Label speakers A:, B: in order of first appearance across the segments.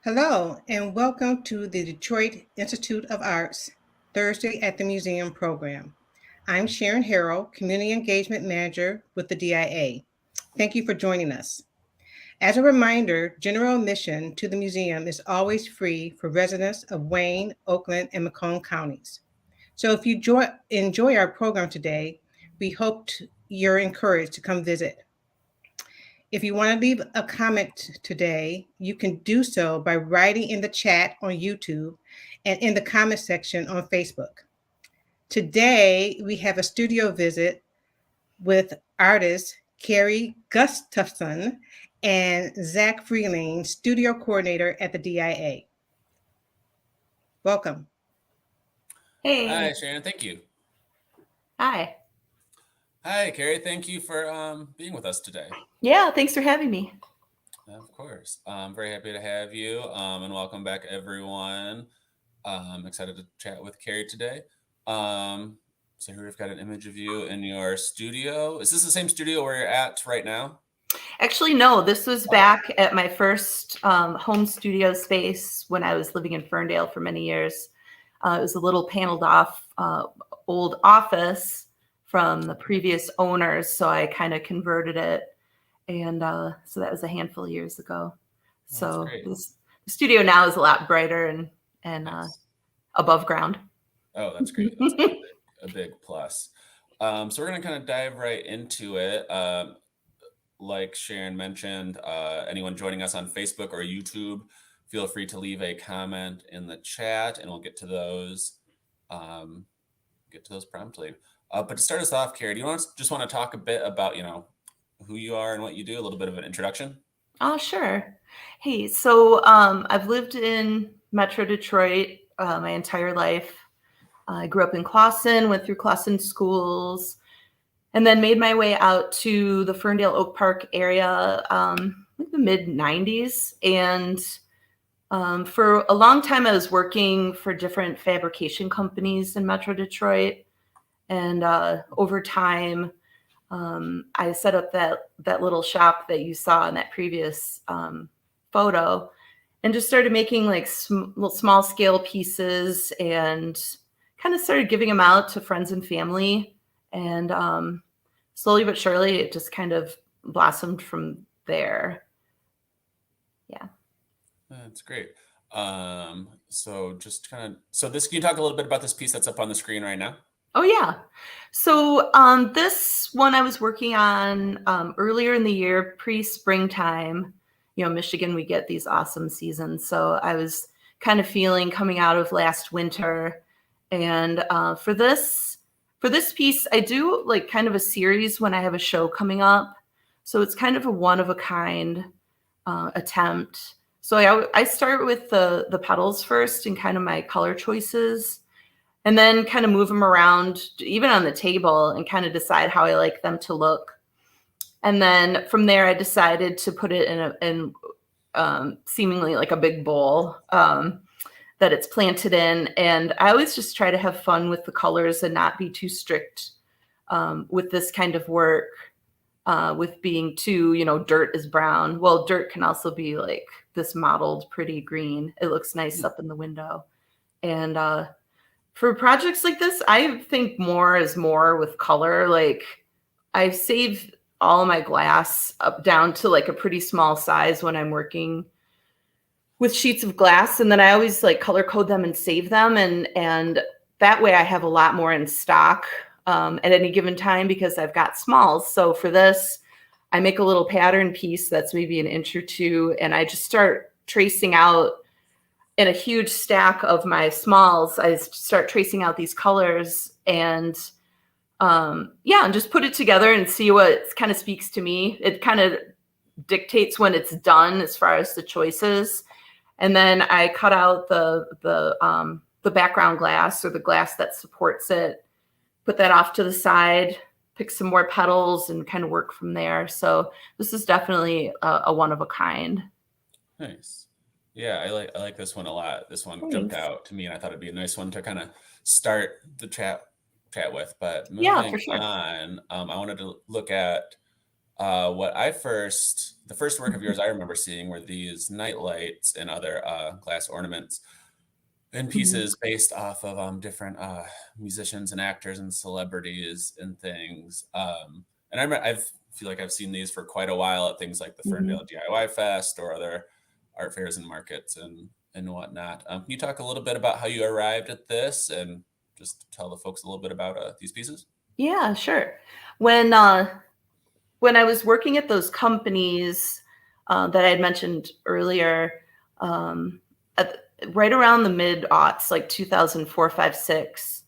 A: Hello, and welcome to the Detroit Institute of Arts Thursday at the Museum program. I'm Sharon Harrell, Community Engagement Manager with the DIA. Thank you for joining us. As a reminder, general admission to the museum is always free for residents of Wayne, Oakland, and Macomb counties. So if you enjoy our program today, we hope you're encouraged to come visit. If you want to leave a comment today, you can do so by writing in the chat on YouTube and in the comment section on Facebook. Today, we have a studio visit with artist Carey Gustafson and Zach Freeling, studio coordinator at the DIA. Welcome.
B: Hey.
C: Hi, Sharon. Thank you.
B: Hi.
C: Hi, Carey. Thank you for being with us today.
B: Yeah, thanks for having me.
C: Of course. I'm very happy to have you and welcome back, everyone. I'm excited to chat with Carey today. So here we've got an image of you in your studio. Is this the same studio where you're at right now?
B: Actually, no. This was back at my first home studio space when I was living in Ferndale for many years. It was a little paneled off old office from the previous owners, so I kind of converted it. And so that was a handful of years ago. So the studio now is a lot brighter and nice. Above ground.
C: Oh, that's great. That's a big plus. So we're going to kind of dive right into it. Like Sharon mentioned, anyone joining us on Facebook or YouTube, feel free to leave a comment in the chat and we'll get to those promptly. But to start us off, Carey, do you just want to talk a bit about, who you are and what you do, a little bit of an introduction?
B: Oh, sure. Hey, so I've lived in Metro Detroit my entire life. I grew up in Clawson, went through Clawson schools, and then made my way out to the Ferndale Oak Park area in the mid-90s. And for a long time, I was working for different fabrication companies in Metro Detroit. And over time, I set up that little shop that you saw in that previous photo and just started making like small scale pieces and kind of started giving them out to friends and family. And slowly but surely, it just kind of blossomed from there. Yeah.
C: That's great. So can you talk a little bit about this piece that's up on the screen right now?
B: Oh, yeah. So this one I was working on earlier in the year, pre-springtime. Michigan, we get these awesome seasons. So I was kind of feeling coming out of last winter. And for this piece, I do like kind of a series when I have a show coming up. So it's kind of a one-of-a-kind attempt. So I start with the petals first and kind of my color choices. And then kind of move them around, even on the table, and kind of decide how I like them to look. And then from there, I decided to put it in seemingly like a big bowl that it's planted in. And I always just try to have fun with the colors and not be too strict with this kind of work, with being too, dirt is brown. Well, dirt can also be like this mottled, pretty green. It looks nice up in the window. And for projects like this, I think more is more with color. Like I save all my glass up down to like a pretty small size when I'm working with sheets of glass. And then I always like color code them and save them. And that way I have a lot more in stock at any given time because I've got smalls. So for this, I make a little pattern piece that's maybe an inch or two. And I just start tracing out in a huge stack of my smalls. I start tracing out these colors and and just put it together and see what kind of speaks to me. It kind of dictates when it's done as far as the choices. And then I cut out the background glass or the glass that supports it, put that off to the side, pick some more petals and kind of work from there. So this is definitely a one of a kind.
C: Nice. Yeah, I like this one a lot. This one jumped out to me, and I thought it'd be a nice one to kind of start the chat with. But moving on, I wanted to look at The first work of yours I remember seeing were these night lights and other glass ornaments and pieces based off of different musicians and actors and celebrities and things. And I feel like I've seen these for quite a while at things like the Ferndale DIY Fest or other art fairs and markets and whatnot. Can you talk a little bit about how you arrived at this and just tell the folks a little bit about these pieces?
B: Yeah, sure. When I was working at those companies that I had mentioned earlier, right around the mid-aughts, like 2004, 5, 6,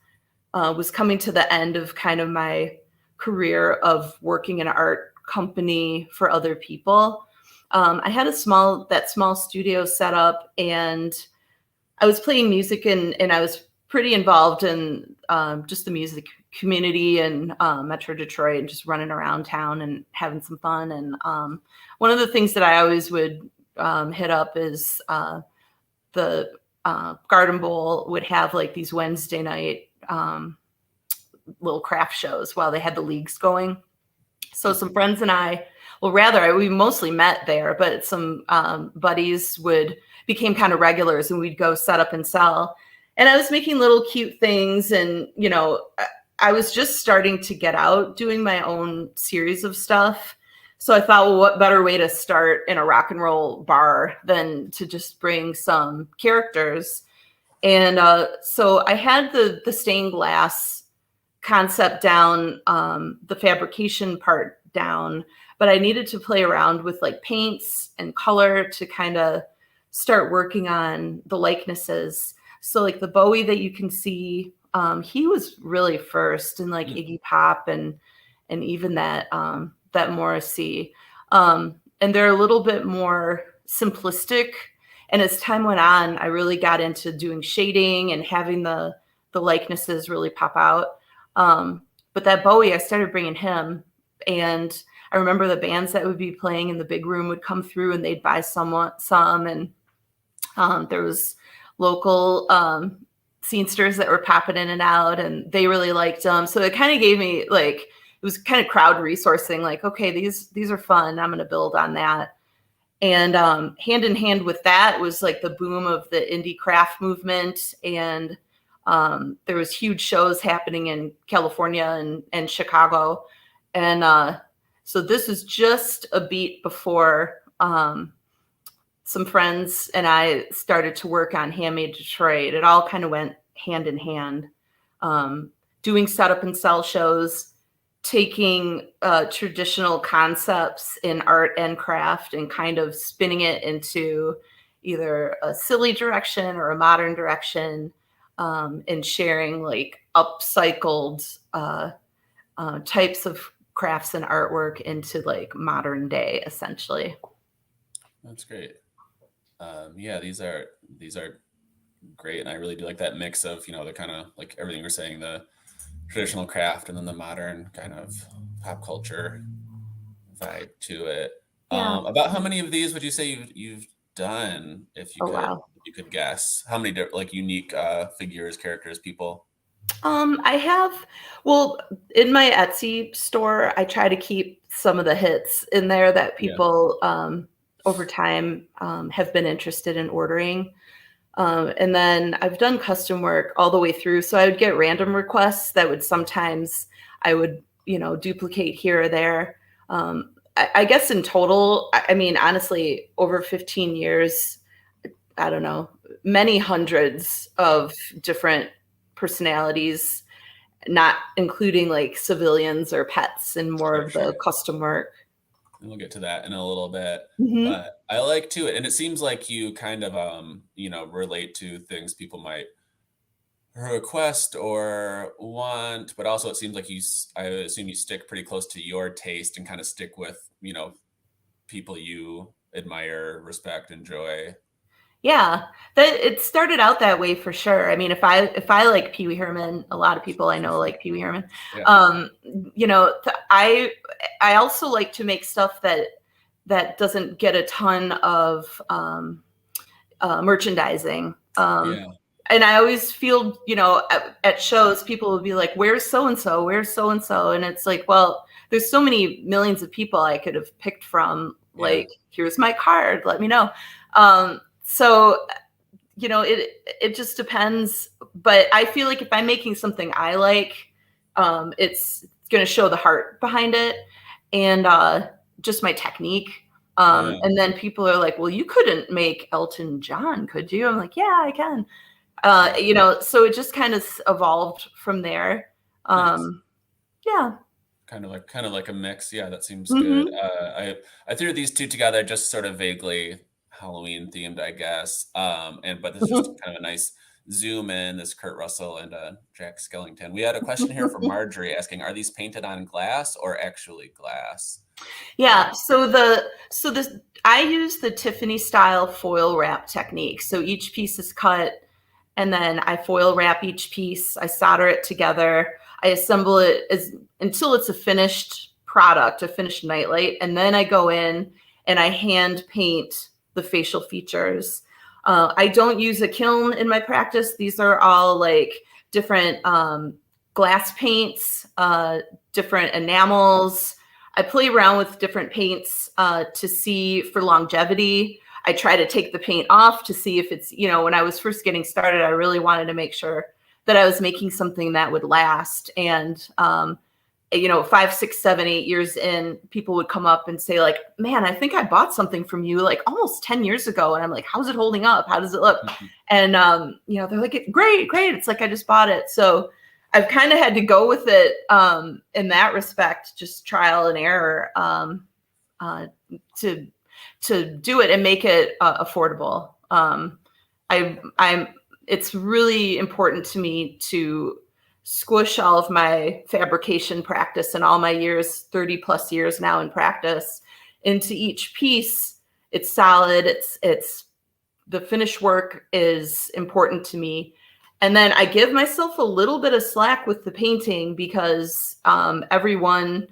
B: was coming to the end of kind of my career of working in an art company for other people. I had that small studio set up, and I was playing music, and I was pretty involved in just the music community and Metro Detroit, and just running around town and having some fun. And one of the things that I always would hit up is the Garden Bowl would have like these Wednesday night little craft shows while they had the leagues going. So some friends and we mostly met there, but some buddies became kind of regulars, and we'd go set up and sell. And I was making little cute things, and I was just starting to get out doing my own series of stuff. So I thought, well, what better way to start in a rock and roll bar than to just bring some characters? And so I had the stained glass concept down, the fabrication part down, but I needed to play around with like paints and color to kind of start working on the likenesses. So like the Bowie that you can see, he was really first, and like Iggy Pop and even that Morrissey. And they're a little bit more simplistic. And as time went on, I really got into doing shading and having the likenesses really pop out. But that Bowie, I started bringing him, and I remember the bands that would be playing in the big room would come through, and they'd buy some, and there was local scenesters that were popping in and out, and they really liked them. So it kind of gave me it was kind of crowd resourcing, like, okay, these are fun. I'm going to build on that. And hand in hand with that was like the boom of the indie craft movement. And there was huge shows happening in California and Chicago. And so this was just a beat before some friends and I started to work on Handmade Detroit. It all kind of went hand in hand. Doing setup and sell shows, taking traditional concepts in art and craft and kind of spinning it into either a silly direction or a modern direction, and sharing like upcycled types of crafts and artwork into like modern day, essentially.
C: That's great. Yeah, these are great, and I really do like that mix of the kind of like everything you're saying, the traditional craft and then the modern kind of pop culture vibe to it.
B: Yeah.
C: About how many of these would you say you've done, if you
B: Wow.
C: if you could guess? How many like unique figures, characters, people?
B: I have, well, in my Etsy store, I try to keep some of the hits in there that people over time have been interested in ordering. And then I've done custom work all the way through. So I would get random requests that would sometimes I would, duplicate here or there. I guess in total, I mean, honestly, over 15 years, I don't know, many hundreds of different personalities, not including like civilians or pets and more of the custom work.
C: And we'll get to that in a little bit.
B: Mm-hmm.
C: But I like to, and it seems like you kind of, relate to things people might request or want, but also it seems like I assume you stick pretty close to your taste and kind of stick with, people you admire, respect, enjoy.
B: Yeah, it started out that way for sure. I mean, if I like Peewee Herman, a lot of people I know like Peewee Herman. Yeah. I also like to make stuff that doesn't get a ton of merchandising. and I always feel, at shows, people will be like, where's so-and-so? Where's so-and-so? And it's like, well, there's so many millions of people I could have picked from. Like, here's my card, let me know. So, it just depends. But I feel like if I'm making something I like, it's going to show the heart behind it and just my technique. And then people are like, well, you couldn't make Elton John, could you? I'm like, yeah, I can. So it just kind of evolved from there. Yeah.
C: Kind of like a mix. Yeah, that seems good. I threw these two together just sort of vaguely Halloween themed, I guess. But this is just kind of a nice zoom in. This Kurt Russell and Jack Skellington. We had a question here from Marjorie asking, are these painted on glass or actually glass?
B: Yeah. So I use the Tiffany style foil wrap technique. So each piece is cut and then I foil wrap each piece. I solder it together. I assemble it until it's a finished product, a finished nightlight. And then I go in and I hand paint the facial features. I don't use a kiln in my practice. These are all like different glass paints, different enamels. I play around with different paints to see for longevity. I try to take the paint off to see if it's, when I was first getting started, I really wanted to make sure that I was making something that would last. And, 5, 6, 7, 8 years in, people would come up and say like, man, I think I bought something from you like almost 10 years ago. And I'm like, how's it holding up? How does it look? And, they're like, great. It's like, I just bought it. So I've kind of had to go with it in that respect, just trial and error to do it and make it affordable. It's really important to me to squish all of my fabrication practice and all my years, 30 plus years now in practice, into each piece. It's solid. It's the finished work is important to me. And then I give myself a little bit of slack with the painting because everyone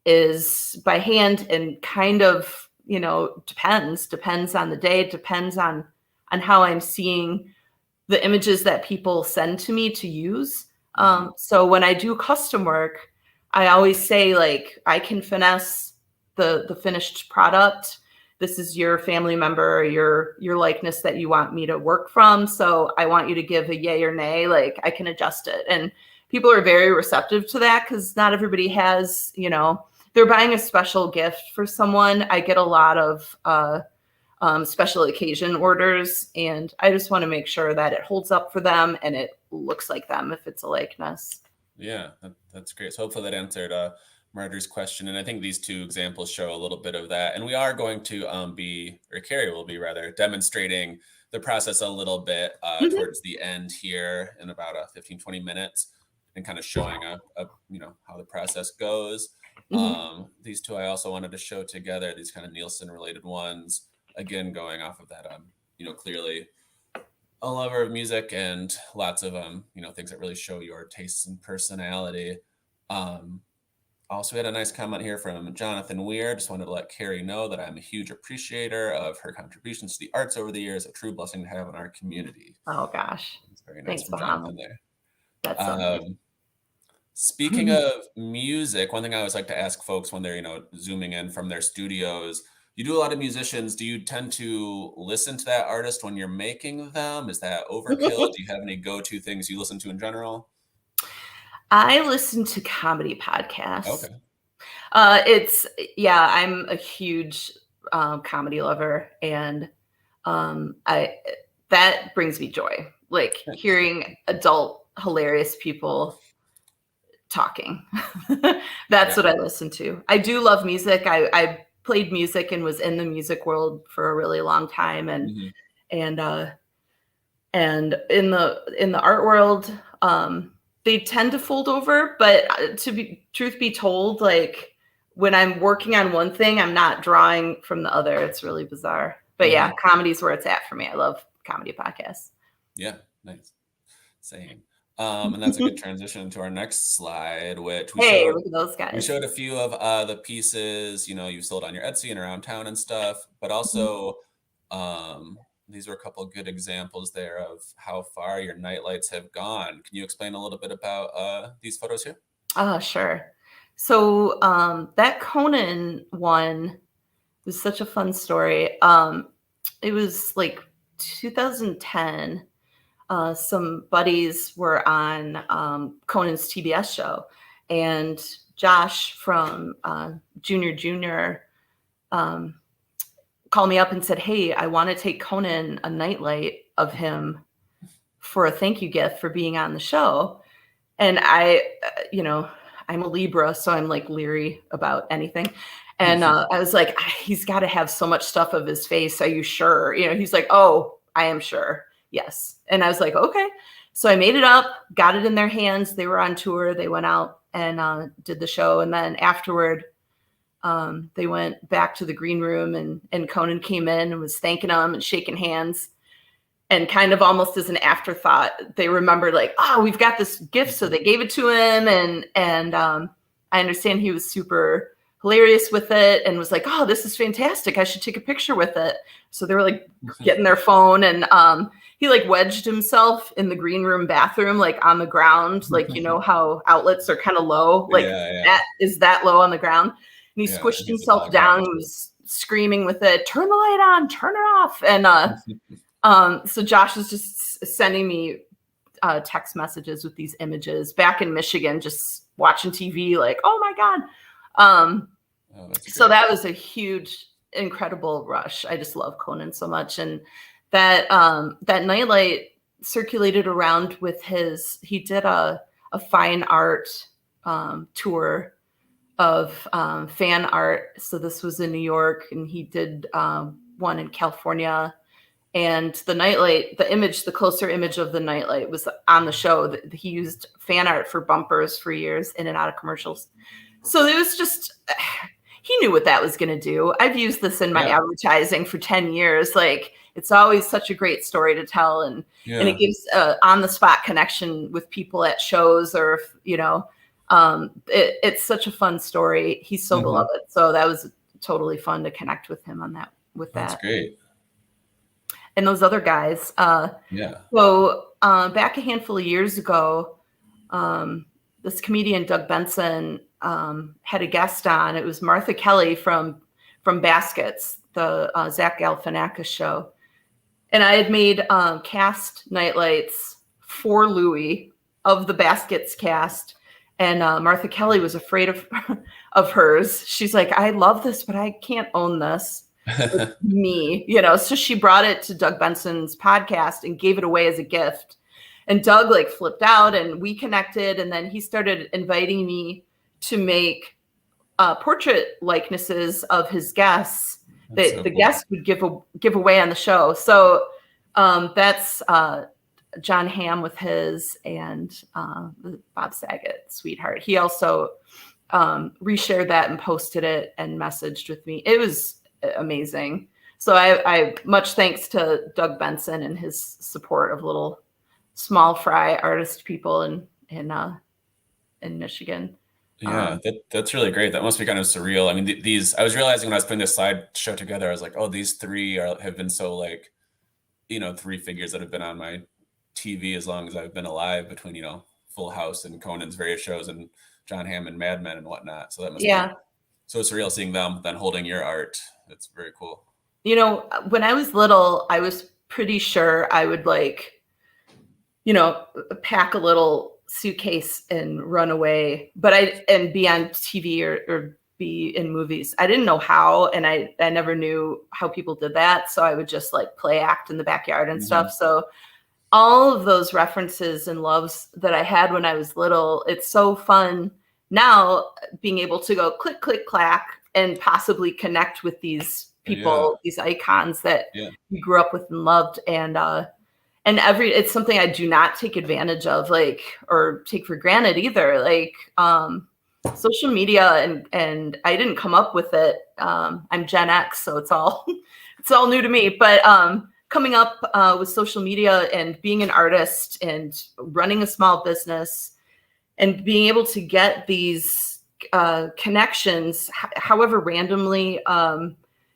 B: is by hand and kind of, depends on the day, depends on how I'm seeing the images that people send to me to use. So when I do custom work, I always say like, I can finesse the finished product. This is your family member, your likeness that you want me to work from. So I want you to give a yay or nay, like I can adjust it. And people are very receptive to that because not everybody has, they're buying a special gift for someone. I get a lot of special occasion orders, and I just want to make sure that it holds up for them and it looks like them if it's a likeness.
C: Yeah, that's great. So hopefully that answered Marjorie's question. And I think these two examples show a little bit of that. And we are going to Carey will be rather demonstrating the process a little bit towards the end here in about 15, 20 minutes and kind of showing how the process goes. These two I also wanted to show together, these kind of Nielsen related ones. Again, going off of that, clearly a lover of music and lots of, things that really show your tastes and personality. Also, we had a nice comment here from Jonathan Weir. Just wanted to let Carey know that I'm a huge appreciator of her contributions to the arts over the years. A true blessing to have in our community.
B: Oh, gosh.
C: It's very nice
B: Thanks,
C: from Jonathan there.
B: That's so nice.
C: Speaking of music, one thing I always like to ask folks when they're, zooming in from their studios, you do a lot of musicians. Do you tend to listen to that artist when you're making them? Is that overkill? Do you have any go-to things you listen to in general?
B: I listen to comedy podcasts.
C: Okay.
B: I'm a huge comedy lover, and that brings me joy. Like hearing adult, hilarious people talking. That's what I listen to. I do love music. I played music and was in the music world for a really long time, and in the art world, they tend to fold over. But truth be told, like when I'm working on one thing, I'm not drawing from the other. It's really bizarre. But yeah, comedy's where it's at for me. I love comedy podcasts.
C: Yeah, nice. Same. And that's a good transition to our next slide, which
B: look at those guys.
C: We showed a few of the pieces, you sold on your Etsy and around town and stuff, but also these were a couple of good examples there of how far your nightlights have gone. Can you explain a little bit about these photos here?
B: Oh, sure. So that Conan one was such a fun story. It was like 2010. Some buddies were on Conan's TBS show, and Josh from Junior called me up and said, "Hey, I want to take Conan a nightlight of him for a thank you gift for being on the show." And I, I'm a Libra, so I'm like leery about anything. And I was like, he's got to have so much stuff of his face. Are you sure? He's like, "Oh, I am sure. Yes." And I was like, okay. So I made it up, got it in their hands. They were on tour. They went out and did the show. And then afterward, they went back to the green room, and Conan came in and was thanking them and shaking hands. And kind of almost as an afterthought, they remembered like, "Oh, we've got this gift." So they gave it to him. And I understand he was super hilarious with it and was like, "Oh, this is fantastic. I should take a picture with it." So they were like getting their phone, and he like wedged himself in the green room bathroom, like on the ground, like, how outlets are kind of low, like that is that low on the ground. And he squished himself down and was screaming with it, "Turn the light on, turn it off." And so Josh was just sending me text messages with these images back in Michigan, just watching TV, like, "Oh my God." So that was a huge, incredible rush. I just love Conan so much. And that nightlight circulated around with he did a fine art tour of fan art. So this was in New York, and he did one in California. And the nightlight, the closer image of the nightlight was on the show. He used fan art for bumpers for years, in and out of commercials. So it was just, he knew what that was going to do. I've used this in my advertising for 10 years. Like, it's always such a great story to tell. And it gives on the spot connection with people at shows, or, it's such a fun story. He's so beloved. So that was totally fun to connect with him on that,
C: That's great.
B: And those other guys. So back a handful of years ago, this comedian, Doug Benson, had a guest on. It was Martha Kelly from Baskets, the Zach Galifianakis show. And I had made cast nightlights for Louie of the Baskets cast. And Martha Kelly was afraid of hers. She's like, "I love this, but I can't own this. It's me." So she brought it to Doug Benson's podcast and gave it away as a gift. And Doug like flipped out, and we connected. And then he started inviting me to make portrait likenesses of his guests that the guests would give away on the show. So that's John Hamm with his, and Bob Saget, Sweetheart. He also reshared that and posted it and messaged with me. It was amazing. So I much thanks to Doug Benson and his support of little small fry artist people in Michigan.
C: That's really great. That must be kind of surreal. I mean, I was realizing when I was putting this slideshow together, I was like, "Oh, these three have been so like, three figures that have been on my TV as long as I've been alive, between, Full House and Conan's various shows and John Hamm and Mad Men and whatnot." So that must be so surreal seeing them then holding your art. It's very cool.
B: When I was little, I was pretty sure I would pack a little suitcase and run away, and be on TV or be in movies. I didn't know how, and I never knew how people did that. So I would just like play act in the backyard and stuff. So all of those references and loves that I had when I was little, it's so fun now being able to go click, click, clack, and possibly connect with these people, these icons that we grew up with and loved. And it's something I do not take advantage of, or take for granted either. Social media, and I didn't come up with it. I'm Gen X, so it's all new to me. But coming up with social media and being an artist and running a small business and being able to get these connections, however randomly,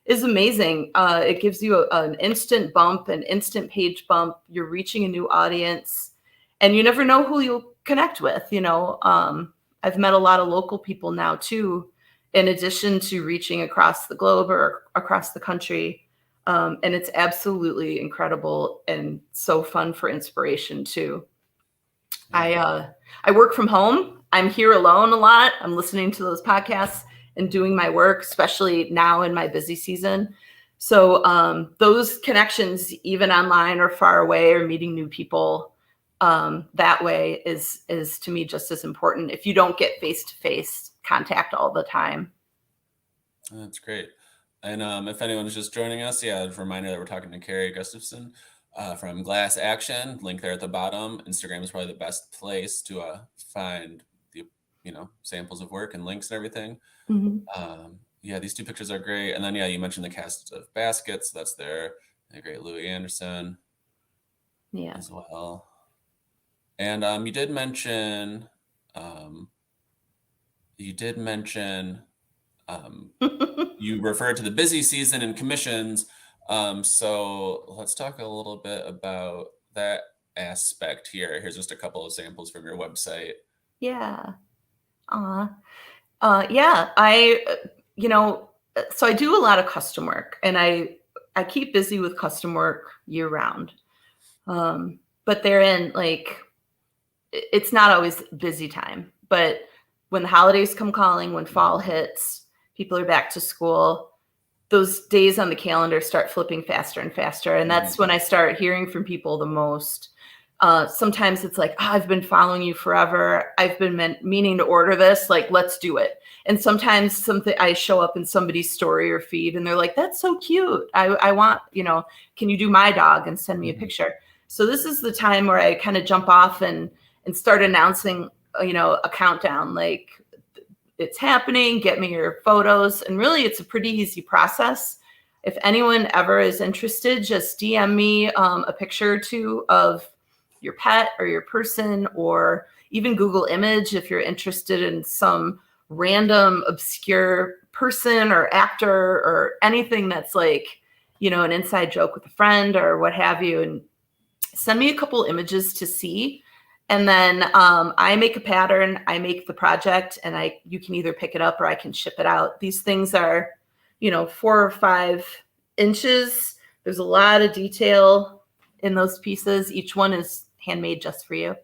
B: is amazing. It gives you an instant bump, an instant page bump. You're reaching a new audience, and you never know who you'll connect with. I've met a lot of local people now too, in addition to reaching across the globe or across the country. And it's absolutely incredible and so fun for inspiration too. I work from home. I'm here alone a lot. I'm listening to those podcasts and doing my work, especially now in my busy season. So those connections, even online or far away, or meeting new people that way is to me just as important if you don't get face-to-face contact all the time.
C: That's great. And if anyone's just joining us, a reminder that we're talking to Carey Gustafson from Glass Action. Link there at the bottom. Instagram is probably the best place to find the samples of work and links and everything. These two pictures are great. And then you mentioned the cast of baskets. That's there. The great Louis Anderson. As well. And you did mention you referred to the busy season and commissions. So let's talk a little bit about that aspect here. Here's just a couple of samples from your website.
B: So I do a lot of custom work, and I keep busy with custom work year round. But therein, it's not always busy time, but when the holidays come calling, when fall hits, people are back to school, those days on the calendar start flipping faster and faster. And that's when I start hearing from people the most. Sometimes it's like, I've been following you forever. I've been meaning to order this. Let's do it. And sometimes I show up in somebody's story or feed and they're like, that's so cute. I want, can you do my dog and send me a picture? So this is the time where I kind of jump off and start announcing, a countdown, it's happening, get me your photos. And really it's a pretty easy process. If anyone ever is interested, just DM me a picture or two of your pet or your person, or even Google image if you're interested in some random obscure person or actor or anything that's an inside joke with a friend or what have you, and send me a couple images to see. And then I make a pattern, I make the project, and you can either pick it up or I can ship it out. These things are, 4 or 5 inches. There's a lot of detail in those pieces. Each one is handmade just for you.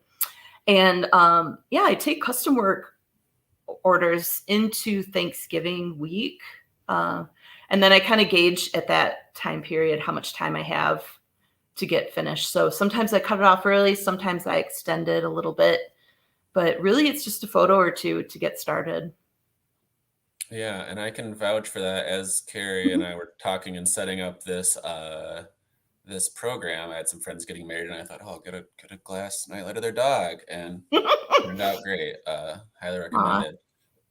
B: And I take custom work orders into Thanksgiving week. And then I kind of gauge at that time period how much time I have to get finished. So sometimes I cut it off early, sometimes I extend it a little bit, but really it's just a photo or two to get started.
C: Yeah, and I can vouch for that. As Carey and I were talking and setting up this this program, I had some friends getting married and I thought, get a glass nightlight of their dog, and it turned out great. Highly recommended.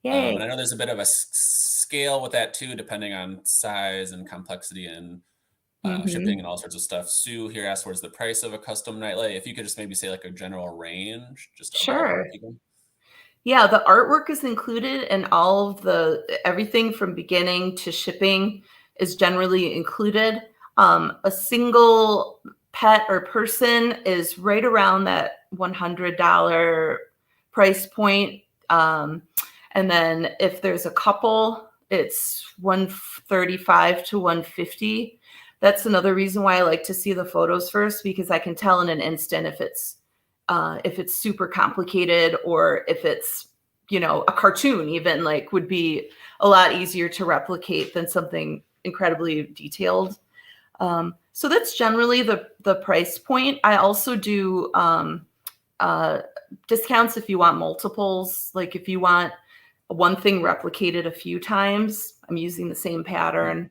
C: And I know there's a bit of a scale with that too, depending on size and complexity and shipping and all sorts of stuff. Sue here asked, what's the price of a custom nightlight? If you could just maybe say a general range, just
B: sure. Yeah, the artwork is included, and all of everything from beginning to shipping is generally included. A single pet or person is right around that $100 price point. And then if there's a couple, it's $135 to $150. That's another reason why I like to see the photos first, because I can tell in an instant if it's super complicated, or if it's, a cartoon even, would be a lot easier to replicate than something incredibly detailed. So that's generally the price point. I also do discounts if you want multiples. If you want one thing replicated a few times, I'm using the same pattern,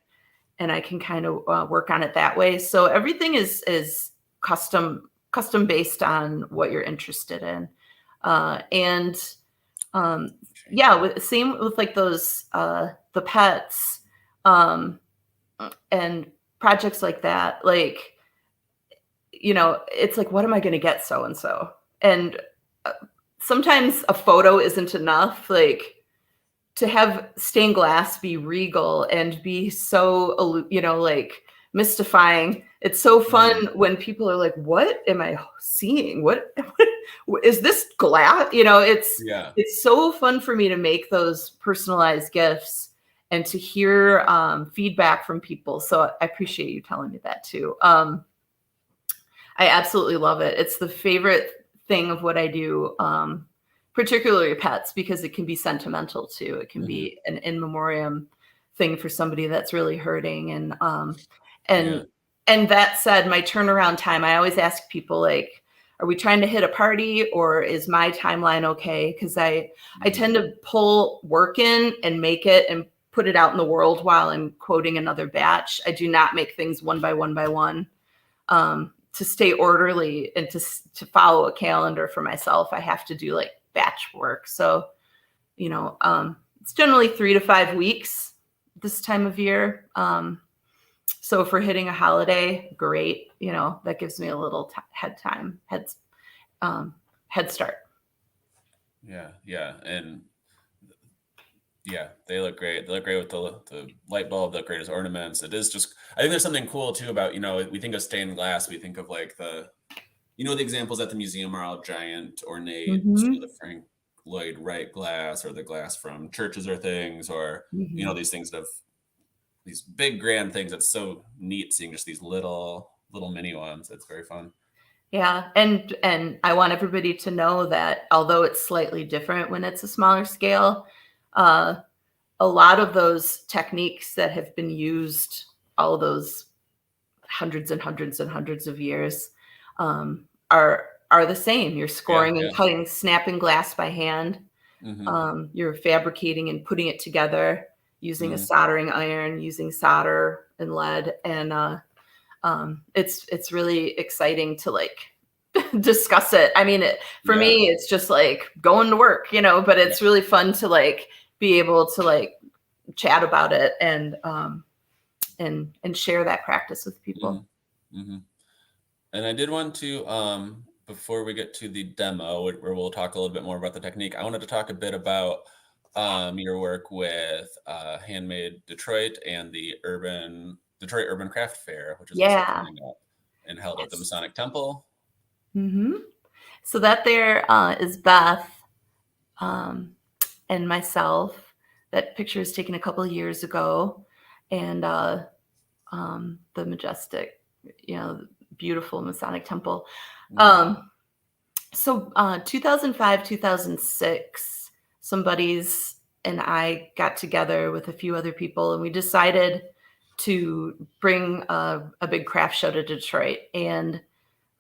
B: and I can kind of work on it that way. So everything is custom based on what you're interested in. Same with those the pets and projects like that. It's what am I going to get so-and-so? And sometimes a photo isn't enough. to have stained glass be regal and be so, like mystifying. It's so fun when people are like, what am I seeing? What is this glass? It's so fun for me to make those personalized gifts and to hear feedback from people. So I appreciate you telling me that too. I absolutely love it. It's the favorite thing of what I do, particularly pets, because it can be sentimental too. It can be an in memoriam thing for somebody that's really hurting. And that said, my turnaround time, I always ask people, like, are we trying to hit a party, or is my timeline okay? Because I tend to pull work in and make it and put it out in the world while I'm quoting another batch. I do not make things one by one. To stay orderly and to follow a calendar for myself, I have to do like batch work. So, it's generally 3 to 5 weeks this time of year. So if we're hitting a holiday, great. That gives me a little head start.
C: Yeah. And they look great. They look great with the light bulb. They look great as ornaments. It is just, I think there's something cool too about, we think of stained glass. We think of like the examples at the museum are all giant, ornate, the Frank Lloyd Wright glass, or the glass from churches or things, or, these things that have these big grand things. It's so neat seeing just these little mini ones. It's very fun.
B: Yeah. And I want everybody to know that although it's slightly different when it's a smaller scale, a lot of those techniques that have been used all of those hundreds and hundreds and hundreds of years are the same. You're scoring and cutting, snapping glass by hand. You're fabricating and putting it together using a soldering iron, using solder and lead. And it's really exciting to like discuss it. I mean, for me, it's just like going to work, but it's really fun to like be able to like chat about it and share that practice with people.
C: And I did want to, before we get to the demo, where we'll talk a little bit more about the technique, I wanted to talk a bit about your work with Handmade Detroit and the Detroit Urban Craft Fair, which is also coming up and held at the Masonic Temple.
B: So that there is Beth and myself. That picture was taken a couple of years ago, and the majestic, beautiful Masonic Temple. So 2005, 2006, some buddies and I got together with a few other people, and we decided to bring a big craft show to Detroit. And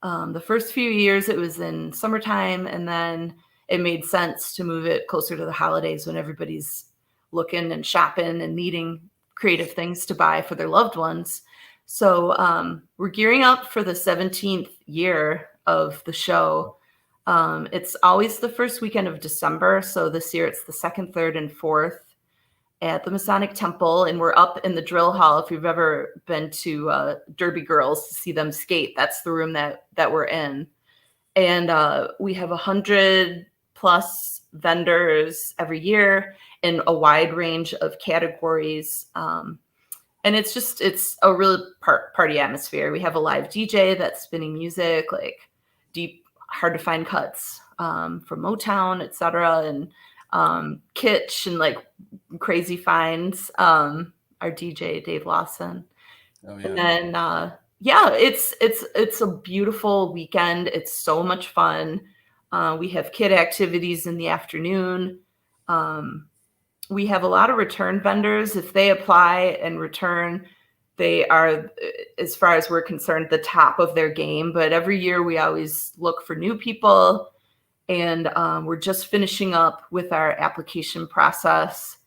B: the first few years it was in summertime, and then it made sense to move it closer to the holidays when everybody's looking and shopping and needing creative things to buy for their loved ones. So we're gearing up for the 17th year of the show. It's always the first weekend of December. So this year it's the 2nd, 3rd, and 4th at the Masonic Temple. And we're up in the drill hall. If you've ever been to Derby Girls to see them skate, that's the room that we're in. And we have 100+ vendors every year in a wide range of categories. And it's a really party atmosphere. We have a live DJ that's spinning music, like deep, hard to find cuts from Motown, etc. And kitsch and like crazy finds. Our DJ, Dave Lawson. And then it's a beautiful weekend. It's so much fun. We have kid activities in the afternoon. We have a lot of return vendors. If they apply and return, they are, as far as we're concerned, the top of their game. But every year we always look for new people. And we're just finishing up with our application process.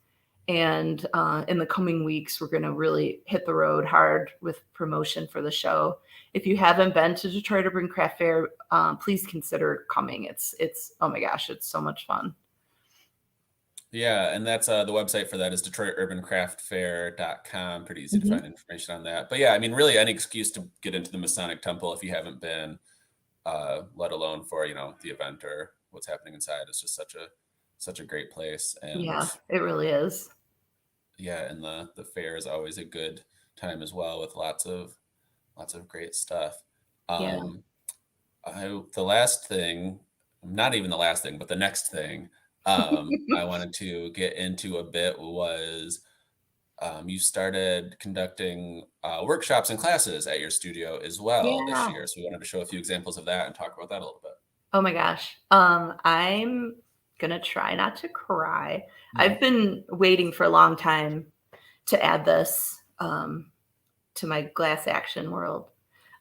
B: And in the coming weeks, we're going to really hit the road hard with promotion for the show. If you haven't been to Detroit Urban Craft Fair, please consider coming. It's oh my gosh, it's so much fun.
C: Yeah, and that's the website for that is DetroitUrbanCraftFair.com. Pretty easy to find information on that. But yeah, I mean, really any excuse to get into the Masonic Temple if you haven't been, let alone for the event or what's happening inside. It's just such such a great place. And
B: Yeah, it really is.
C: yeah, and the fair is always a good time as well, with lots of great stuff.
B: Yeah.
C: The last thing, not even the last thing, but the next thing I wanted to get into a bit was you started conducting workshops and classes at your studio as well this
B: Yeah.
C: year. So we wanted to show a few examples of that and talk about that a little bit.
B: Oh my gosh. I'm gonna try not to cry. I've been waiting for a long time to add this to my glass action world.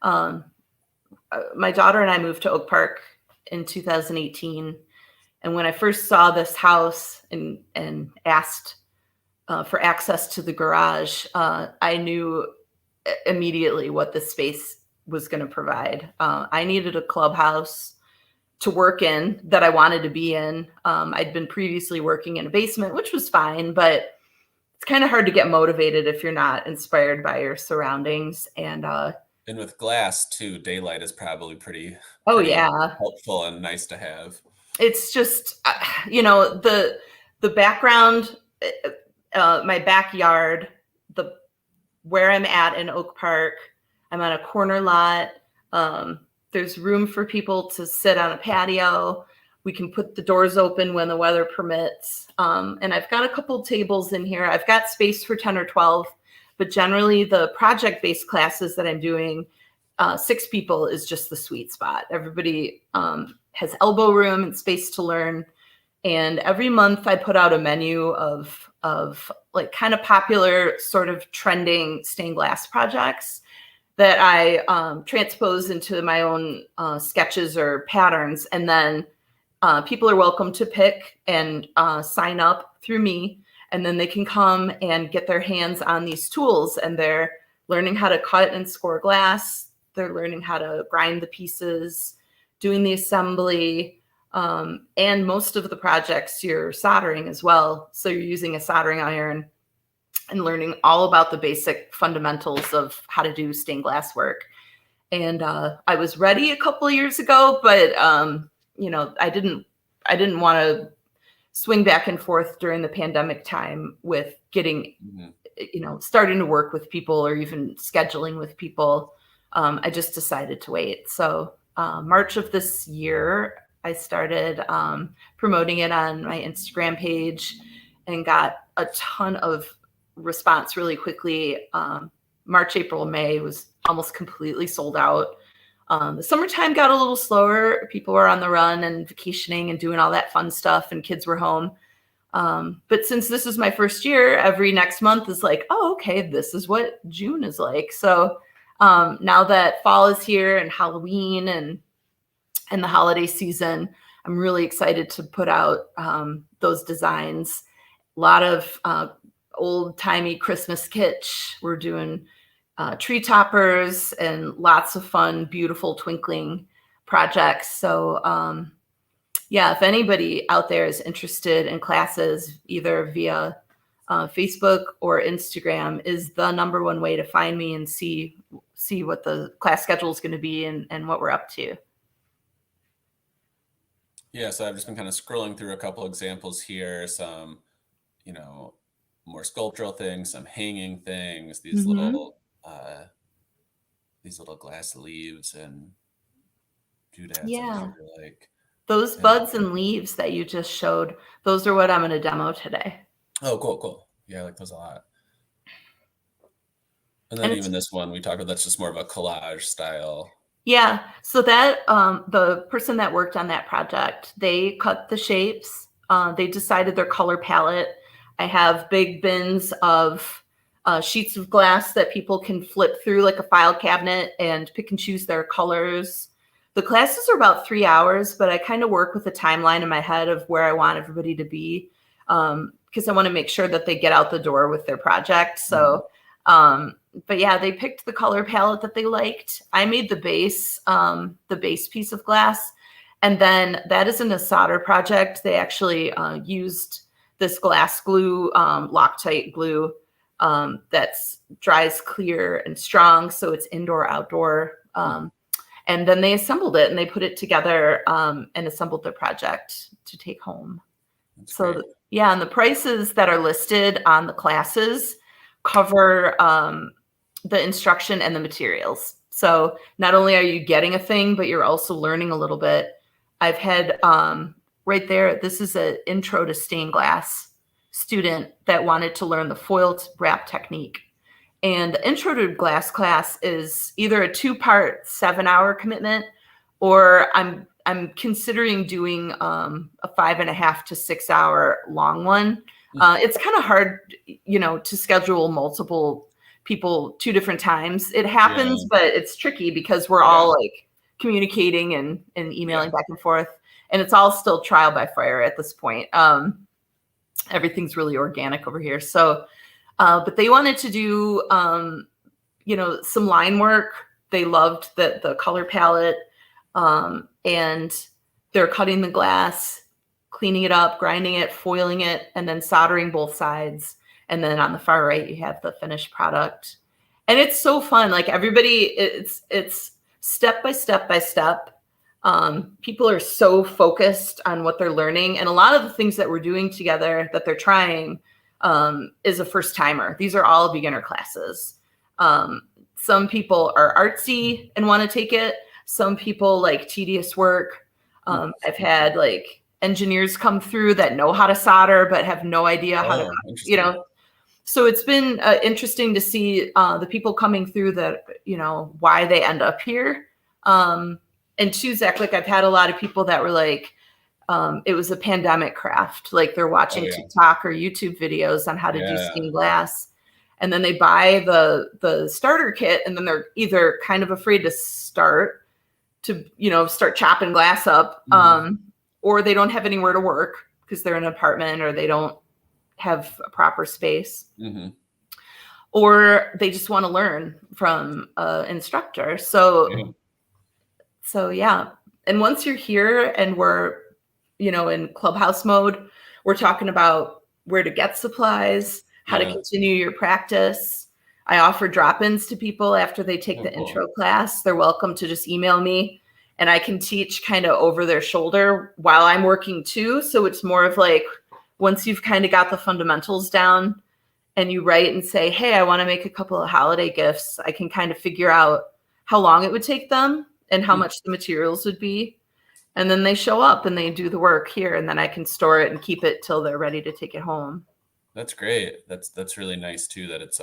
B: My daughter and I moved to Oak Park in 2018. And when I first saw this house and asked for access to the garage, I knew immediately what the space was going to provide. I needed a clubhouse to work in that I wanted to be in. I'd been previously working in a basement, which was fine, but it's kind of hard to get motivated if you're not inspired by your surroundings.
C: And with glass too, daylight is probably pretty
B: yeah,
C: helpful and nice to have.
B: it's just the background, my backyard, where I'm at in Oak Park. I'm on a corner lot. There's room for people to sit on a patio. We can put the doors open when the weather permits. And I've got a couple tables in here. I've got space for 10 or 12, but generally the project-based classes that I'm doing, 6 people is just the sweet spot. Everybody has elbow room and space to learn. And every month I put out a menu of like kind of popular, sort of trending stained glass projects that I transpose into my own sketches or patterns. And then people are welcome to pick and sign up through me. And then they can come and get their hands on these tools, and they're learning how to cut and score glass. They're learning how to grind the pieces, doing the assembly. And most of the projects you're soldering as well. So you're using a soldering iron and learning all about the basic fundamentals of how to do stained glass work. And I was ready a couple of years ago, but I didn't want to swing back and forth during the pandemic time with getting, starting to work with people or even scheduling with people. I just decided to wait. So March of this year, I started promoting it on my Instagram page and got a ton of response really quickly. March, April, May was almost completely sold out. The summertime got a little slower. People were on the run and vacationing and doing all that fun stuff, and kids were home. But since this is my first year, every next month is like, oh, okay, this is what June is like. So now that fall is here and Halloween and the holiday season, I'm really excited to put out those designs. A lot of old-timey Christmas kitsch. We're doing tree toppers and lots of fun, beautiful twinkling projects. So if anybody out there is interested in classes, either via Facebook or Instagram is the number one way to find me and see what the class schedule is going to be and what we're up to.
C: Yeah, so I've just been kind of scrolling through a couple examples here, some, more sculptural things, some hanging things, these little glass leaves and doodads.
B: Yeah.
C: Like
B: those buds and leaves that you just showed, those are what I'm going to demo today.
C: Oh, cool. Yeah, I like those a lot. And then even this one we talked about, that's just more of a collage style.
B: Yeah. So that the person that worked on that project, they cut the shapes. They decided their color palette. I have big bins of sheets of glass that people can flip through like a file cabinet and pick and choose their colors. The classes are about 3 hours, but I kind of work with a timeline in my head of where I want everybody to be, because I want to make sure that they get out the door with their project. So, but yeah, they picked the color palette that they liked. I made the base piece of glass. And then that isn't a solder project. They actually used this glass glue, Loctite glue, that's dries clear and strong. So it's indoor, outdoor. And then they assembled it and they put it together and assembled their project to take home.
C: That's
B: So
C: great.
B: yeah, and the prices that are listed on the classes cover the instruction and the materials. So not only are you getting a thing, but you're also learning a little bit. I've had right there, this is an intro to stained glass student that wanted to learn the foil wrap technique. And the intro to glass class is either a 2-part 7-hour commitment, or I'm considering doing a 5.5 to 6 hour long one. It's kind of hard, to schedule multiple people 2 different times. It happens,
C: Yeah.
B: but it's tricky because we're all like communicating and emailing back and forth, and it's all still trial by fire at this point. Everything's really organic over here. So, but they wanted to do, some line work. They loved the color palette. And they're cutting the glass, cleaning it up, grinding it, foiling it, and then soldering both sides. And then on the far right, you have the finished product. And it's so fun. Like everybody, it's step by step by step. People are so focused on what they're learning. And a lot of the things that we're doing together that they're trying is a first timer. These are all beginner classes. Some people are artsy and want to take it. Some people like tedious work. I've had like engineers come through that know how to solder, but have no idea how to, so it's been interesting to see the people coming through that, why they end up here. And Tuzak, like I've had a lot of people that were like, it was a pandemic craft. Like they're watching TikTok or YouTube videos on how to do stained glass. And then they buy the starter kit, and then they're either kind of afraid to start chopping glass up, or they don't have anywhere to work because they're in an apartment or they don't have a proper space, or they just want to learn from an instructor. So yeah. And once you're here and we're, in clubhouse mode, we're talking about where to get supplies, how to continue your practice. I offer drop-ins to people after they take the intro class. They're welcome to just email me, and I can teach kind of over their shoulder while I'm working too. So it's more of like, once you've kind of got the fundamentals down and you write and say, hey, I want to make a couple of holiday gifts, I can kind of figure out how long it would take them and how much the materials would be. And then they show up and they do the work here, and then I can store it and keep it till they're ready to take it home.
C: That's great. That's really nice too, that it's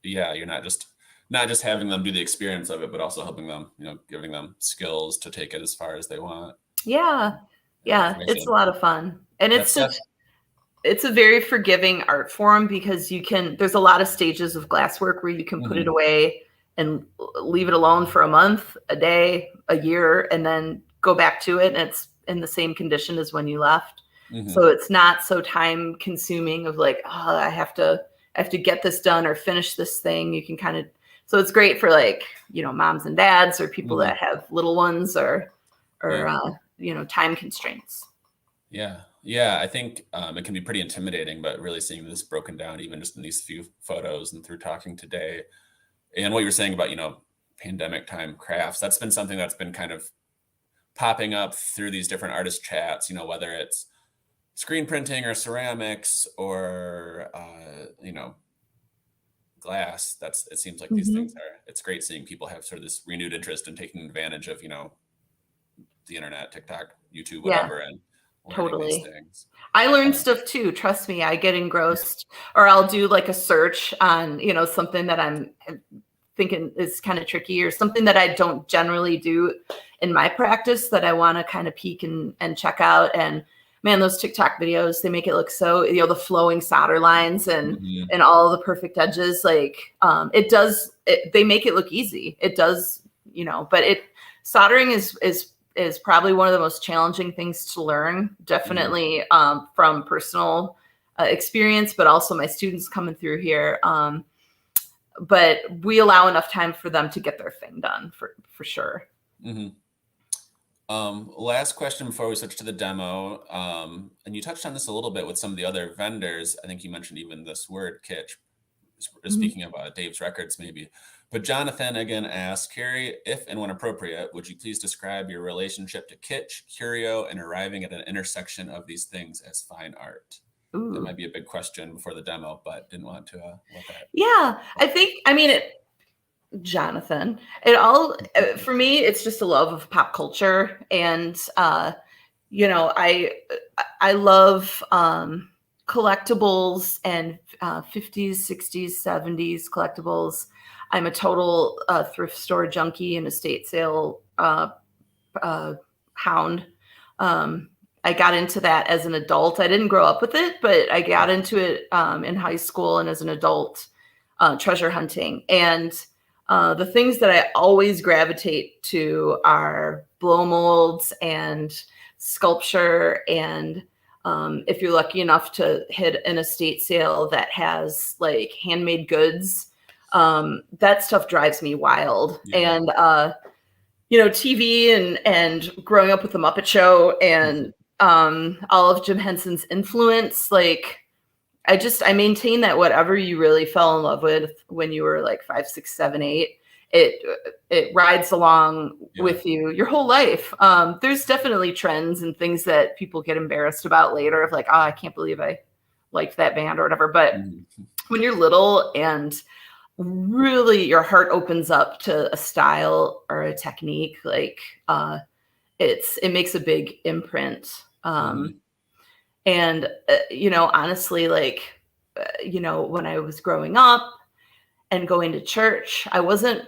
C: you're not just having them do the experience of it, but also helping them, giving them skills to take it as far as they want.
B: Yeah. It's a lot of fun. And it's a very forgiving art form because there's a lot of stages of glasswork where you can put it away and leave it alone for a month, a day, a year, and then go back to it. And it's in the same condition as when you left. So it's not so time consuming of like, oh, I have to get this done or finish this thing. You can so it's great for like, moms and dads or people that have little ones or time constraints.
C: Yeah. I think it can be pretty intimidating, but really seeing this broken down, even just in these few photos and through talking today, and what you were saying about, pandemic time crafts, that's been something that's been kind of popping up through these different artist chats, whether it's screen printing or ceramics or, glass. It seems like these things it's great seeing people have sort of this renewed interest in taking advantage of, the internet, TikTok, YouTube, whatever, and learning these things.
B: I learn stuff too. Trust me, I get engrossed, or I'll do like a search on, something that I'm thinking is kind of tricky, or something that I don't generally do in my practice that I want to kind of peek and check out. And man, those TikTok videos, they make it look so, the flowing solder lines and all the perfect edges. Like they make it look easy. It does, but soldering is probably one of the most challenging things to learn, definitely from personal experience, but also my students coming through here. But we allow enough time for them to get their thing done for sure.
C: Last question before we switch to the demo. And you touched on this a little bit with some of the other vendors. I think you mentioned even this word kitsch, speaking of Dave's Records maybe. But Jonathan again asks, Carey, if and when appropriate, would you please describe your relationship to kitsch, curio, and arriving at an intersection of these things as fine art?
B: Ooh.
C: That might be a big question before the demo, but didn't want to let that.
B: Yeah, I mean, Jonathan, it all, for me, it's just a love of pop culture. And, you know, I love collectibles and 50s, 60s, 70s collectibles. I'm a total thrift store junkie and estate sale hound. I got into that as an adult. I didn't grow up with it, but I got into it in high school and as an adult, treasure hunting. And the things that I always gravitate to are blow molds and sculpture. And if you're lucky enough to hit an estate sale that has like handmade goods, that stuff drives me wild. Yeah. And, you know, TV and growing up with the Muppet Show and all of Jim Henson's influence, like I maintain that whatever you really fell in love with when you were like 5, 6, 7, 8, it rides along with you your whole life. There's definitely trends and things that people get embarrassed about later of like, oh, I can't believe I liked that band or whatever. But when you're little and really your heart opens up to a style or a technique, like it makes a big imprint. And, you know, honestly, like, you know, when I was growing up and going to church, I wasn't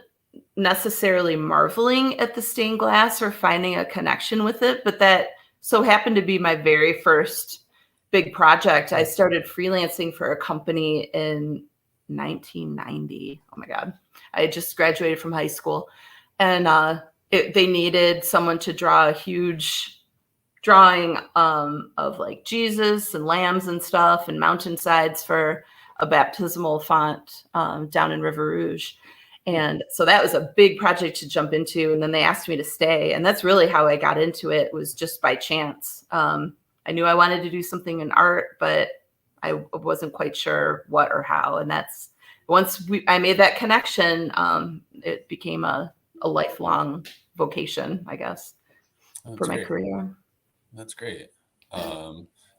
B: necessarily marveling at the stained glass or finding a connection with it, but that so happened to be my very first big project. I started freelancing for a company in 1990. Oh my God. I had just graduated from high school, and they needed someone to draw a huge drawing of like Jesus and lambs and stuff and mountainsides for a baptismal font down in River Rouge. And so that was a big project to jump into. And then they asked me to stay. And that's really how I got into it, was just by chance. I knew I wanted to do something in art, but I wasn't quite sure what or how. And that's once I made that connection, it became a lifelong vocation, I guess, for my career.
C: That's great.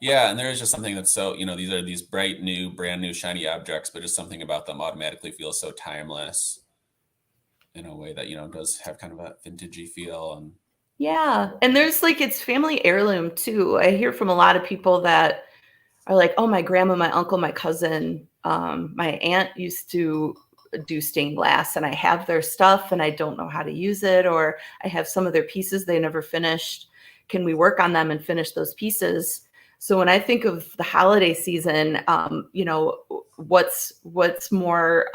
C: Yeah, and there is just something that's so, you know, these are these bright, new, brand new, shiny objects, but just something about them automatically feels so timeless in a way that, you know, does have kind of a vintagey feel. And
B: yeah, and there's like, it's family heirloom too. I hear from a lot of people that are like, oh, my grandma, my uncle, my cousin, my aunt used to do stained glass, and I have their stuff and I don't know how to use it, or I have some of their pieces they never finished. Can we work on them and finish those pieces? So when I think of the holiday season, you know, what's more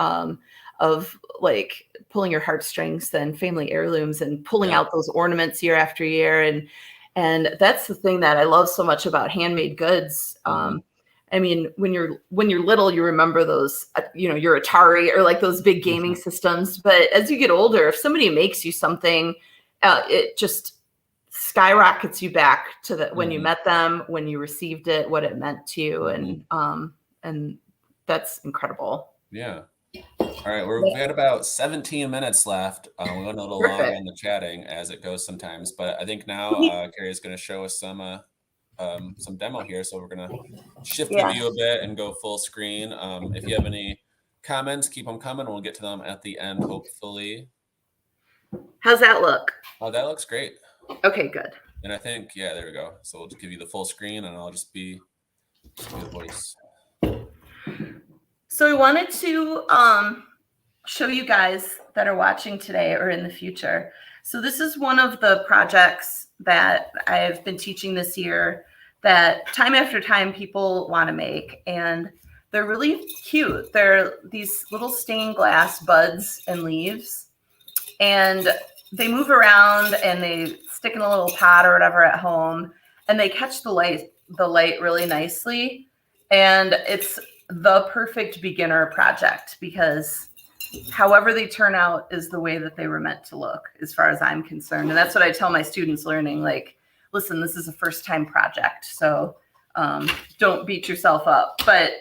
B: of like pulling your heartstrings than family heirlooms and pulling out those ornaments year after year. And that's the thing that I love so much about handmade goods. I mean, when you're little, you remember those, you know, your Atari or like those big gaming systems. But as you get older, if somebody makes you something, it just skyrockets you back to when you met them, when you received it, what it meant to you. And that's incredible.
C: Yeah. All right. We had about 17 minutes left. We went a little long on the chatting, as it goes sometimes, but I think now Carey is going to show us some demo here. So we're going to shift the view a bit and go full screen. If you have any comments, keep them coming. We'll get to them at the end, hopefully.
B: How's that look?
C: Oh, that looks great.
B: Okay, good.
C: And I think, yeah, there we go. So we'll just give you the full screen, and I'll just be the voice.
B: So we wanted to show you guys that are watching today or in the future. So this is one of the projects that I've been teaching this year that time after time people want to make. And they're really cute. They're these little stained glass buds and leaves. And they move around and they stick in a little pot or whatever at home, and they catch the light really nicely. And it's the perfect beginner project because however they turn out is the way that they were meant to look, as far as I'm concerned. And that's what I tell my students learning, like, listen, this is a first time project. So don't beat yourself up. But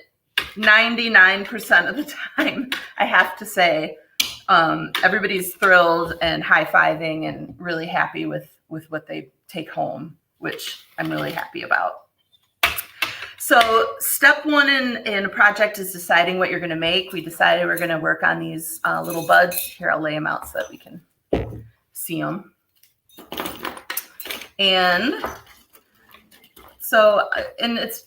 B: 99% of the time, I have to say, everybody's thrilled and high-fiving and really happy with what they take home, which I'm really happy about. So step one in a project is deciding what you're going to make. We decided we're going to work on these little buds. Here, I'll lay them out so that we can see them. And so, and it's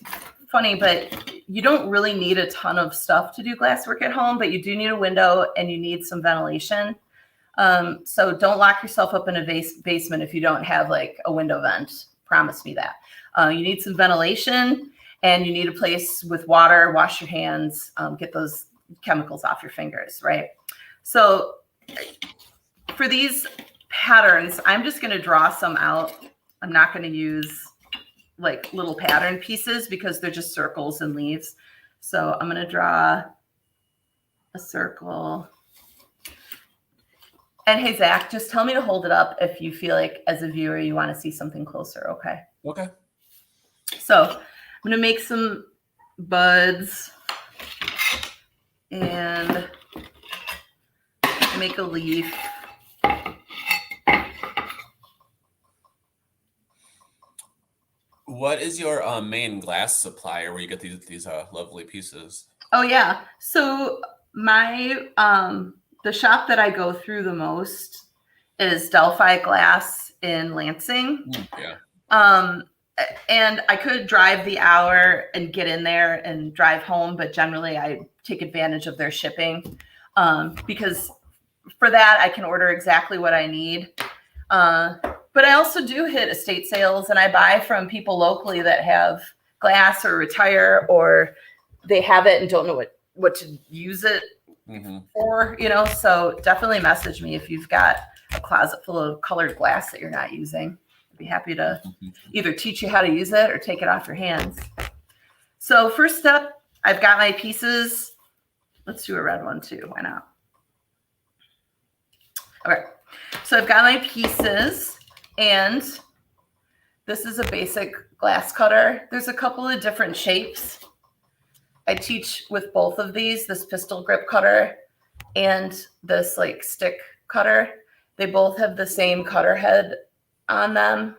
B: funny, but you don't really need a ton of stuff to do glasswork at home, but you do need a window and you need some ventilation. So don't lock yourself up in a basement if you don't have like a window vent. Promise me that. You need some ventilation and you need a place with water, wash your hands, get those chemicals off your fingers, right? So for these patterns, I'm just going to draw some out. I'm not going to use like little pattern pieces because they're just circles and leaves. So I'm going to draw a circle. And hey, Zach, just tell me to hold it up if you feel like as a viewer you want to see something closer, okay?
C: Okay.
B: So I'm going to make some buds and make a leaf.
C: What is your main glass supplier where you get these lovely pieces?
B: Oh yeah. So my the shop that I go through the most is Delphi Glass in Lansing.
C: Yeah.
B: And I could drive the hour and get in there and drive home, but generally I take advantage of their shipping because for that I can order exactly what I need. But I also do hit estate sales and I buy from people locally that have glass or retire or they have it and don't know what to use it for, you know, so definitely message me if you've got a closet full of colored glass that you're not using. I'd be happy to either teach you how to use it or take it off your hands. So first step, I've got my pieces. Let's do a red one too. Why not? All right. So I've got my pieces and this is a basic glass cutter. There's a couple of different shapes. I teach with both of these, this pistol grip cutter and this like stick cutter. They both have the same cutter head on them.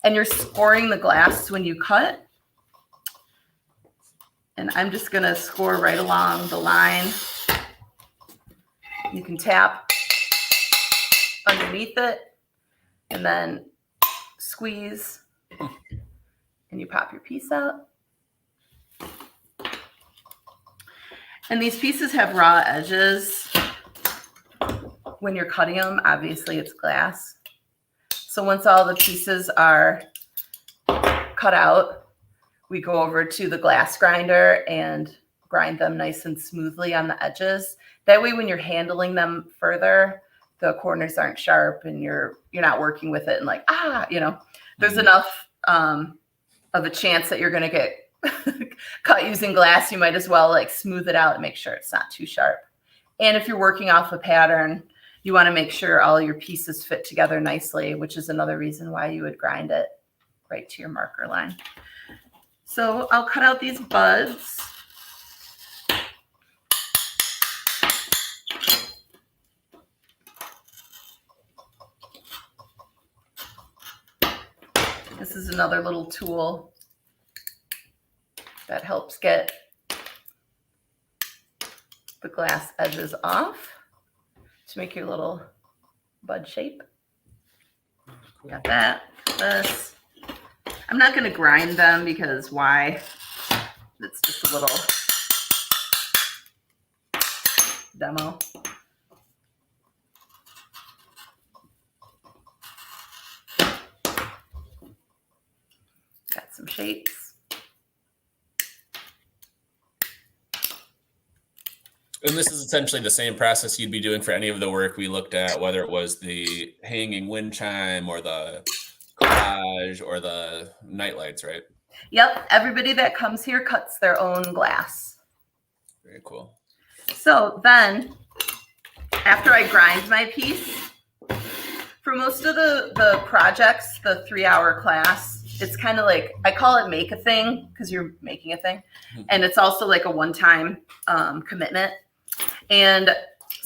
B: And you're scoring the glass when you cut. And I'm just going to score right along the line. You can tap underneath it and then squeeze and you pop your piece out. And these pieces have raw edges. When you're cutting them, obviously it's glass. So once all the pieces are cut out, we go over to the glass grinder and grind them nice and smoothly on the edges. That way when you're handling them further, the corners aren't sharp and you're not working with it and like, you know, there's enough of a chance that you're going to get cut using glass. You might as well like smooth it out and make sure it's not too sharp. And if you're working off a pattern, you want to make sure all your pieces fit together nicely, which is another reason why you would grind it right to your marker line. So I'll cut out these buds. This is another little tool that helps get the glass edges off to make your little bud shape. Got that, this. I'm not going to grind them because why? It's just a little demo. Got some shapes.
C: And this is essentially the same process you'd be doing for any of the work we looked at, whether it was the hanging wind chime or the collage or the night lights, right?
B: Yep. Everybody that comes here cuts their own glass.
C: Very cool.
B: So then after I grind my piece, for most of the projects, the 3-hour class, it's kind of like, I call it make a thing because you're making a thing. And it's also like a one-time commitment. And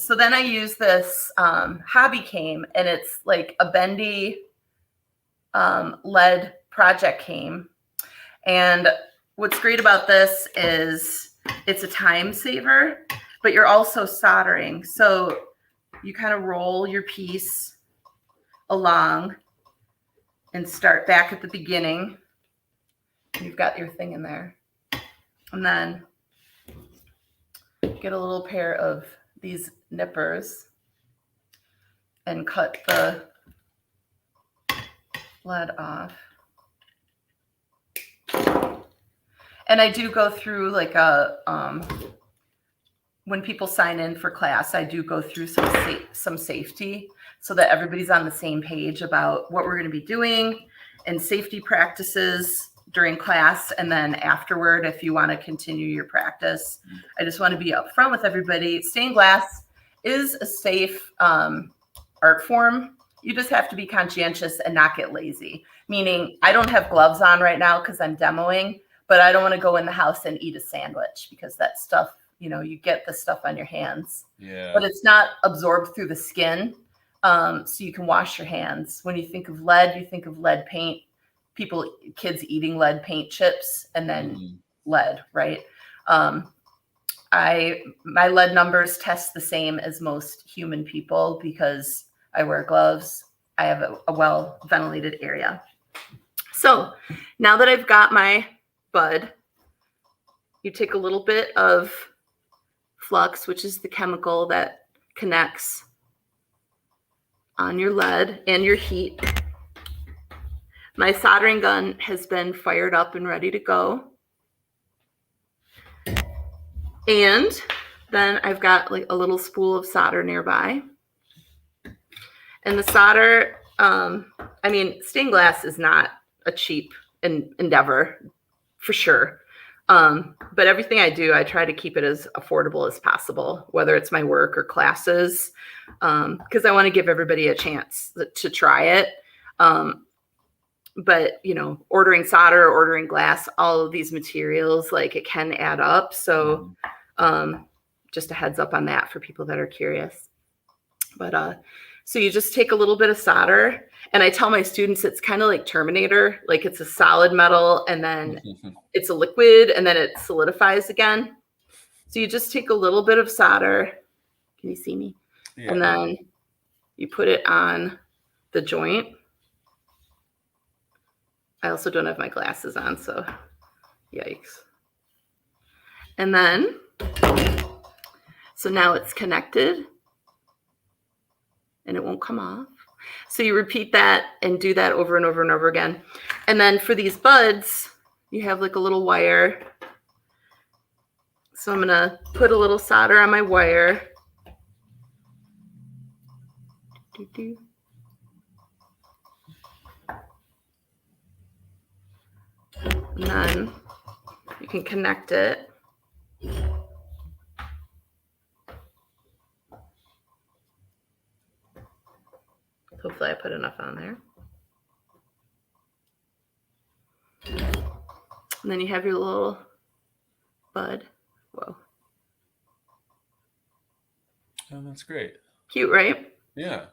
B: So then I use this hobby cane, and it's like a bendy lead project cane. And what's great about this is it's a time saver, but you're also soldering. So you kind of roll your piece along and start back at the beginning. You've got your thing in there. And then get a little pair of these nippers and cut the lead off. And I do go through like when people sign in for class, I do go through some safety so that everybody's on the same page about what we're going to be doing and safety practices during class. And then afterward, if you want to continue your practice, I just want to be upfront with everybody. Stained glass is a safe art form. You just have to be conscientious and not get lazy. Meaning, I don't have gloves on right now because I'm demoing, but I don't want to go in the house and eat a sandwich because that stuff, you know, you get the stuff on your hands.
C: Yeah.
B: But it's not absorbed through the skin. So you can wash your hands. When you think of lead, you think of lead paint. Kids eating lead paint chips and then lead, right? My lead numbers test the same as most human people because I wear gloves. I have a well ventilated area. So now that I've got my bud, you take a little bit of flux, which is the chemical that connects on your lead and your heat. My soldering gun has been fired up and ready to go. And then I've got like a little spool of solder nearby. And the solder, I mean, stained glass is not a cheap endeavor for sure. But everything I do, I try to keep it as affordable as possible, whether it's my work or classes, because I want to give everybody a chance to try it. But, you know, ordering solder, ordering glass, all of these materials, like it can add up. So just a heads up on that for people that are curious. But so you just take a little bit of solder, and I tell my students it's kind of like Terminator, like it's a solid metal and then it's a liquid and then it solidifies again. So you just take a little bit of solder. Can you see me? Yeah. And then you put it on the joint. I also don't have my glasses on, so yikes. And then, so now it's connected and it won't come off. So you repeat that and do that over and over and over again. And then for these buds, you have like a little wire. So I'm going to put a little solder on my wire. And then you can connect it. Hopefully I put enough on there. And then you have your little bud. Whoa.
C: Oh, that's great.
B: Cute, right?
C: Yeah.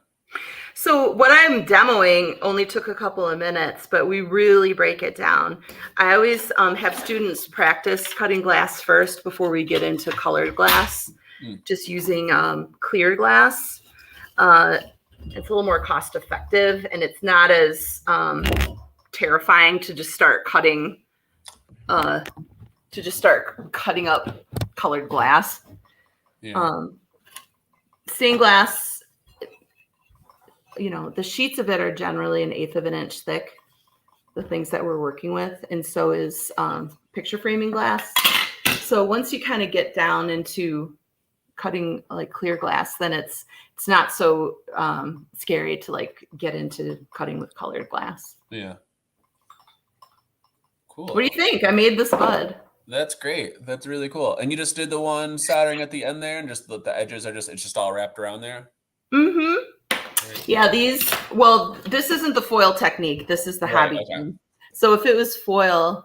B: So what I'm demoing only took a couple of minutes, but we really break it down. I always have students practice cutting glass first before we get into colored glass, just using clear glass. It's a little more cost effective, and it's not as terrifying to just start cutting up colored glass. Yeah. Stained glass, you know, the sheets of it are generally 1/8 of an inch thick, the things that we're working with, and so is picture framing glass. So once you kind of get down into cutting like clear glass, then it's not so scary to like get into cutting with colored glass.
C: Yeah. Cool.
B: What do you think? I made this bud.
C: That's great. That's really cool. And you just did the one soldering at the end there, and just the edges are it's just all wrapped around there?
B: Mm-hmm. Yeah, this isn't the foil technique. This is the hobby. Okay. So if it was foil,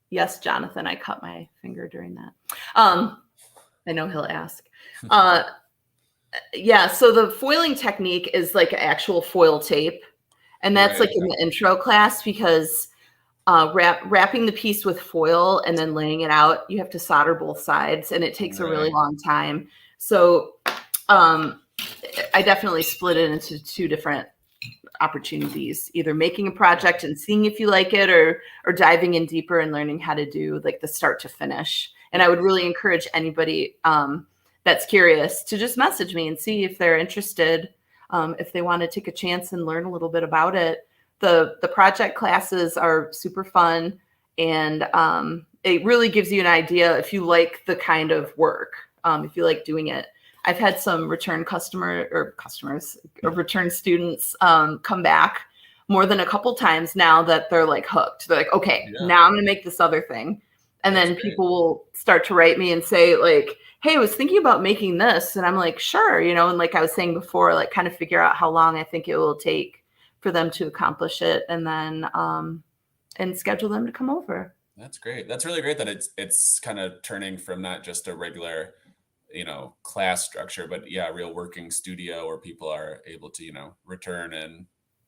B: yes, Jonathan, I cut my finger during that. I know he'll ask. Yeah, so the foiling technique is like actual foil tape. And that's like in the intro class because wrapping the piece with foil and then laying it out, you have to solder both sides and it takes a really long time. So I definitely split it into two different opportunities, either making a project and seeing if you like it, or diving in deeper and learning how to do like the start to finish. And I would really encourage anybody that's curious to just message me and see if they're interested, if they want to take a chance and learn a little bit about it. The project classes are super fun, and it really gives you an idea if you like the kind of work, if you like doing it. I've had some return return students come back more than a couple times now that they're like hooked. They're like, okay, now I'm going to make this other thing. And then people will start to write me and say like, hey, I was thinking about making this. And I'm like, sure. And like I was saying before, like kind of figure out how long I think it will take for them to accomplish it, and then and schedule them to come over.
C: That's great. That's really great that it's kind of turning from not just a regular class structure, but a real working studio where people are able to, return and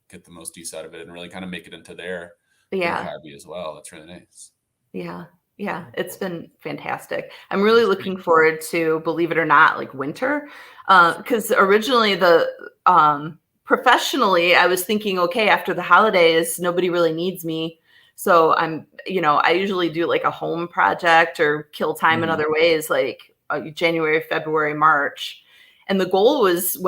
C: get the most use out of it and really kind of make it into their hobby as well. That's really nice.
B: Yeah, it's been fantastic. I'm really looking forward to, believe it or not, like winter, because originally professionally, I was thinking, okay, after the holidays, nobody really needs me. So I usually do like a home project or kill time in other ways, like January, February, March. And the goal was,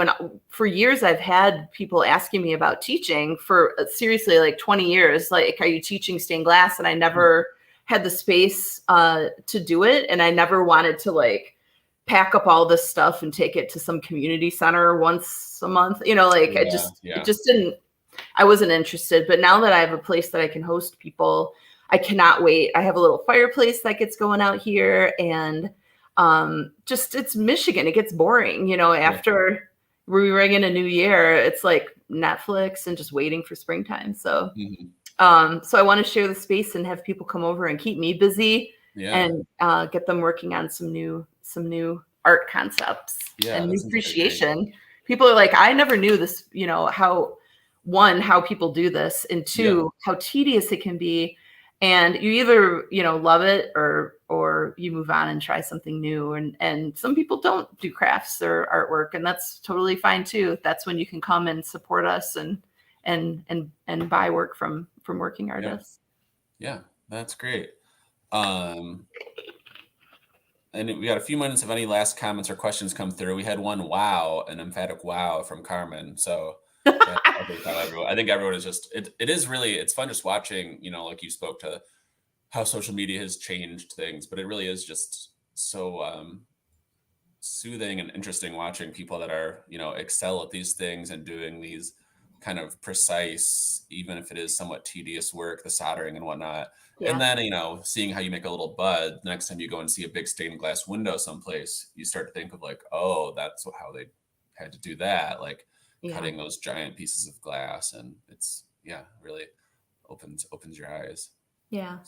B: for years, I've had people asking me about teaching for seriously like 20 years, like, are you teaching stained glass? And I never had the space to do it. And I never wanted to like pack up all this stuff and take it to some community center once a month. It just didn't, I wasn't interested. But now that I have a place that I can host people, I cannot wait. I have a little fireplace that gets going out here, and it's Michigan. It gets boring, after we ring in a new year, it's like Netflix and just waiting for springtime. So, so I want to share the space and have people come over and keep me busy and get them working on some new art concepts and new appreciation. People are like, I never knew this, how people do this, and two, how tedious it can be. And you either, love it or you move on and try something new. And some people don't do crafts or artwork, and that's totally fine too. That's when you can come and support us and buy work from working artists.
C: Yeah, that's great. And we got a few minutes if any last comments or questions come through. We had an emphatic wow from Carmen. So I think everyone is just, it's fun just watching, like you spoke to how social media has changed things, but it really is just so soothing and interesting watching people that are, excel at these things and doing these kind of precise, even if it is somewhat tedious work, the soldering and whatnot. And then, seeing how you make a little bud, the next time you go and see a big stained glass window someplace, you start to think of like, oh, that's how they had to do that. Like, cutting those giant pieces of glass, and it's really opens your eyes. So.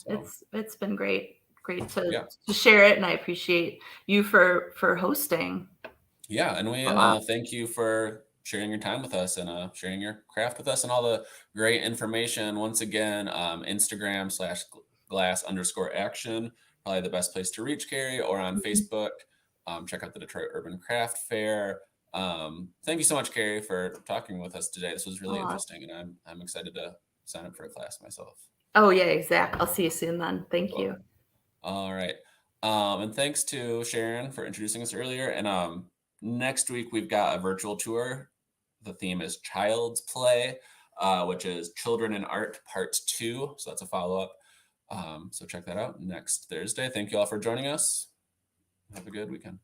B: It's been great to share it, and I appreciate you for hosting.
C: And we thank you for sharing your time with us and sharing your craft with us and all the great information. Once again, Instagram/glass_action, probably the best place to reach Carey, or on Facebook. Check out the Detroit Urban Craft Fair. Thank you so much, Carey, for talking with us today. This was really interesting, and I'm excited to sign up for a class myself.
B: Oh yeah, exactly. I'll see you soon then. Thank you.
C: All right. And thanks to Sharon for introducing us earlier. And next week we've got a virtual tour. The theme is Child's Play, which is Children in Art Part 2. So that's a follow-up. So check that out next Thursday. Thank you all for joining us. Have a good weekend.